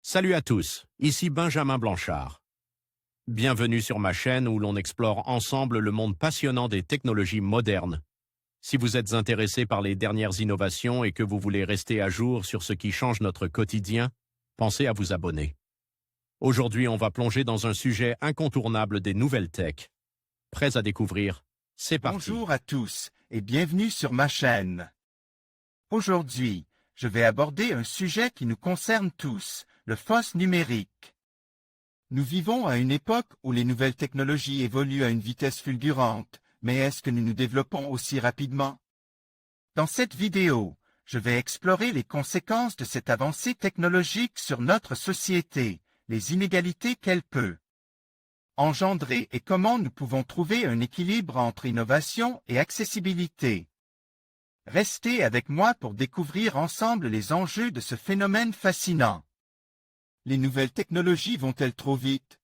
Salut à tous, ici Benjamin Blanchard. Bienvenue sur ma chaîne où l'on explore ensemble le monde passionnant des technologies modernes. Si vous êtes intéressé par les dernières innovations et que vous voulez rester à jour sur ce qui change notre quotidien, pensez à vous abonner. Aujourd'hui, on va plonger dans un sujet incontournable des nouvelles tech. Prêts à découvrir? C'est parti. Bonjour à tous et bienvenue sur ma chaîne. Aujourd'hui, je vais aborder un sujet qui nous concerne tous, le FOSS numérique. Nous vivons à une époque où les nouvelles technologies évoluent à une vitesse fulgurante, mais est-ce que nous nous développons aussi rapidement? Dans cette vidéo, je vais explorer les conséquences de cette avancée technologique sur notre société, les inégalités qu'elle peut engendrer et comment nous pouvons trouver un équilibre entre innovation et accessibilité. Restez avec moi pour découvrir ensemble les enjeux de ce phénomène fascinant. Les nouvelles technologies vont-elles trop vite?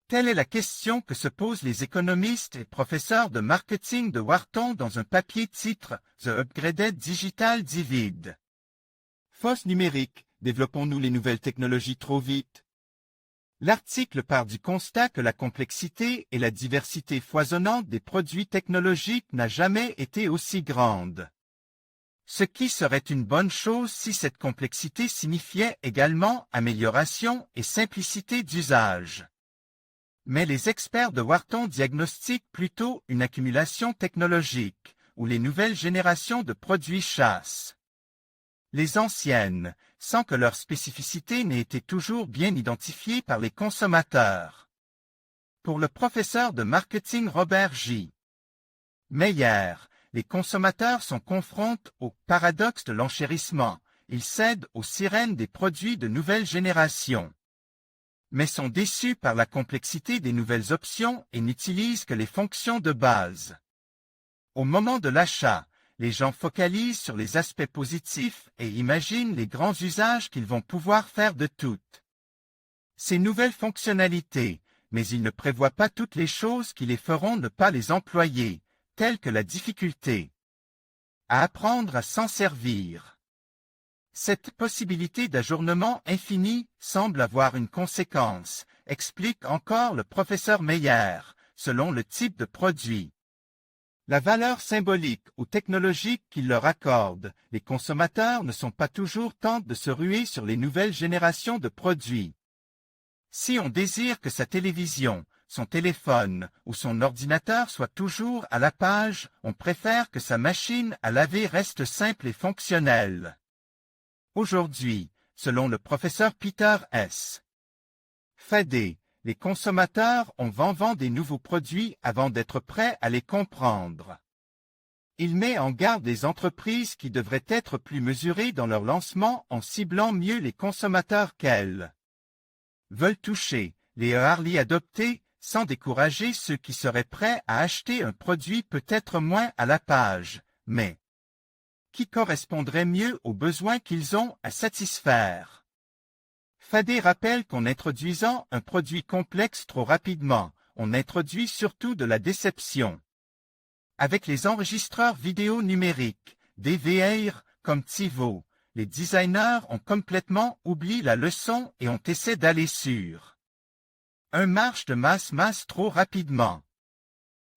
Telle est la question que se posent les économistes et professeurs de marketing de Wharton dans un papier titre « The Upgraded Digital Divide ». FOSS numérique, développons-nous les nouvelles technologies trop vite? L'article part du constat que la complexité et la diversité foisonnante des produits technologiques n'a jamais été aussi grande. Ce qui serait une bonne chose si cette complexité signifiait également amélioration et simplicité d'usage. Mais les experts de Wharton diagnostiquent plutôt une accumulation technologique, où les nouvelles générations de produits chassent les anciennes, sans que leur spécificité n'ait été toujours bien identifiée par les consommateurs. Pour le professeur de marketing Robert J. Meyer, les consommateurs sont confrontés au paradoxe de l'enchérissement. Ils cèdent aux sirènes des produits de nouvelle génération, mais sont déçus par la complexité des nouvelles options et n'utilisent que les fonctions de base. Au moment de l'achat, les gens focalisent sur les aspects positifs et imaginent les grands usages qu'ils vont pouvoir faire de toutes ces nouvelles fonctionnalités, mais ils ne prévoient pas toutes les choses qui les feront ne pas les employer, telles que la difficulté à apprendre à s'en servir. Cette possibilité d'ajournement infini semble avoir une conséquence, explique encore le professeur Meyer, selon le type de produit. La valeur symbolique ou technologique qu'il leur accorde, les consommateurs ne sont pas toujours tentés de se ruer sur les nouvelles générations de produits. Si on désire que sa télévision, son téléphone ou son ordinateur soient toujours à la page, on préfère que sa machine à laver reste simple et fonctionnelle. Aujourd'hui, selon le professeur Peter S. Fadé, les consommateurs ont vent des nouveaux produits avant d'être prêts à les comprendre. Il met en garde les entreprises qui devraient être plus mesurées dans leur lancement en ciblant mieux les consommateurs qu'elles veulent toucher, les early adoptés, sans décourager ceux qui seraient prêts à acheter un produit peut-être moins à la page, mais qui correspondrait mieux aux besoins qu'ils ont à satisfaire. Fadé rappelle qu'en introduisant un produit complexe trop rapidement, on introduit surtout de la déception. Avec les enregistreurs vidéo numériques, DVR, comme TiVo, les designers ont complètement oublié la leçon et ont essayé d'aller sur un marche de masse trop rapidement.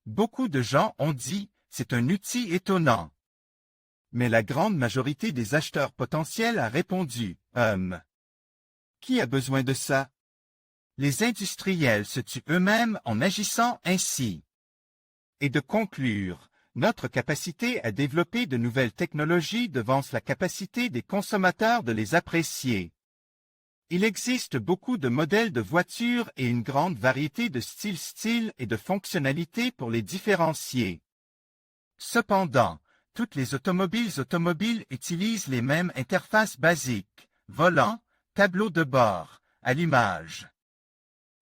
Beaucoup de gens ont dit « c'est un outil étonnant ». Mais la grande majorité des acheteurs potentiels a répondu « Qui a besoin de ça? » Les industriels se tuent eux-mêmes en agissant ainsi. Et de conclure, notre capacité à développer de nouvelles technologies devance la capacité des consommateurs de les apprécier. Il existe beaucoup de modèles de voitures et une grande variété de styles et de fonctionnalités pour les différencier. Cependant, toutes les automobiles utilisent les mêmes interfaces basiques, volant, tableau de bord, allumage.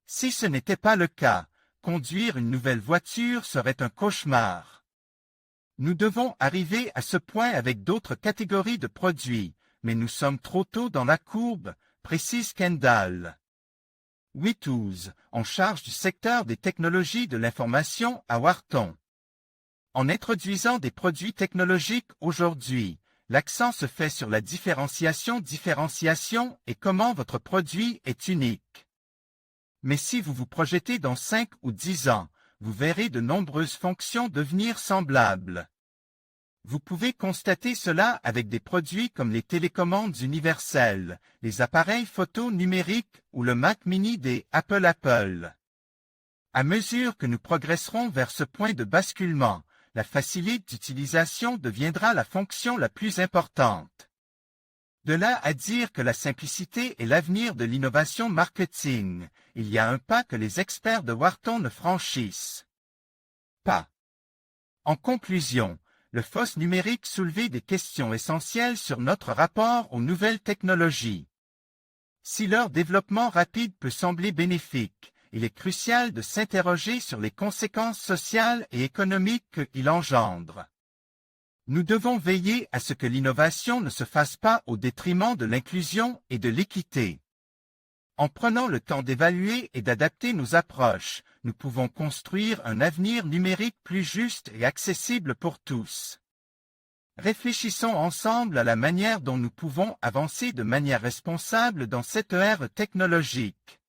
Si ce n'était pas le cas, conduire une nouvelle voiture serait un cauchemar. Nous devons arriver à ce point avec d'autres catégories de produits, mais nous sommes trop tôt dans la courbe, précise Kendall Whithouse, en charge du secteur des technologies de l'information à Wharton. En introduisant des produits technologiques aujourd'hui, l'accent se fait sur la différenciation et comment votre produit est unique. Mais si vous vous projetez dans 5 ou 10 ans, vous verrez de nombreuses fonctions devenir semblables. Vous pouvez constater cela avec des produits comme les télécommandes universelles, les appareils photo numériques ou le Mac mini des Apple. À mesure que nous progresserons vers ce point de basculement, la facilité d'utilisation deviendra la fonction la plus importante. De là à dire que la simplicité est l'avenir de l'innovation marketing, il y a un pas que les experts de Wharton ne franchissent pas. En conclusion, le FOSS numérique soulevait des questions essentielles sur notre rapport aux nouvelles technologies. Si leur développement rapide peut sembler bénéfique, il est crucial de s'interroger sur les conséquences sociales et économiques qu'il engendre. Nous devons veiller à ce que l'innovation ne se fasse pas au détriment de l'inclusion et de l'équité. En prenant le temps d'évaluer et d'adapter nos approches, nous pouvons construire un avenir numérique plus juste et accessible pour tous. Réfléchissons ensemble à la manière dont nous pouvons avancer de manière responsable dans cette ère technologique.